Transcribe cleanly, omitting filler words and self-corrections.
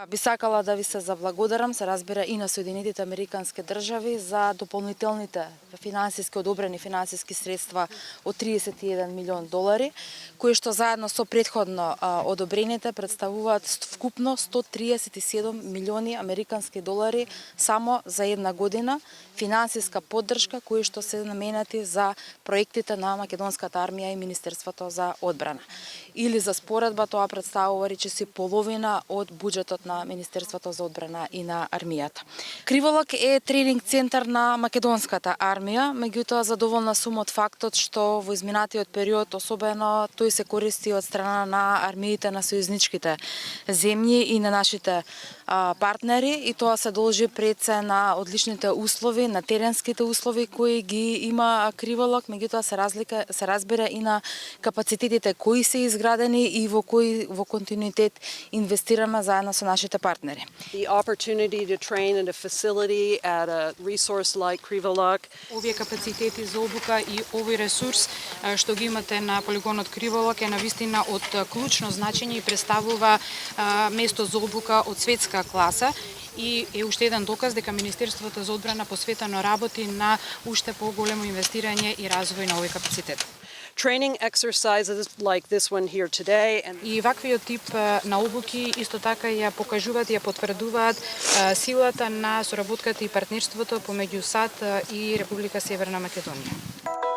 Би сакала да ви се заблагодарам, се разбира и на Соединетите Американски држави за дополнителните финансиски одобрени финансиски средства од 31 милион долари, кои што заедно со претходно одобрените представуваат вкупно 137 милиони американски долари само за една година финансиска поддршка кои што се наменати за проектите на македонската армија и Министерството за одбрана. Или за споредба тоа представува речиси половина од буџетот на Министерството за одбрана и на армијата. Криволак е тренинг центар на македонската армија, меѓутоа задоволна сум од фактот што во изминатиот период особено тој се користи од страна на армиите на сојузничките земји и на нашите партнери и тоа се должи пред се на одличните услови, на теренските услови кои ги има Криволак, меѓутоа се разбира и на капацитетите кои се изградени и во кои во континуитет инвестираме заедно со нашите партнери. The opportunity to train in a facility at a resource like Krivolak. Овие капацитети за обука и овој ресурс што ги имате на полигонот Криволак е навистина од клучно значење и представува место за обука од светска класа и е уште еден доказ дека Министерството за одбрана посветено работи на уште поголемо инвестирање и развој на овој капацитет. Training exercises like this one here today and И ваквиот тип на обуки исто така ја покажуваат и ја потврдуваат силата на соработката и партнерството помеѓу САД и Република Северна Македонија.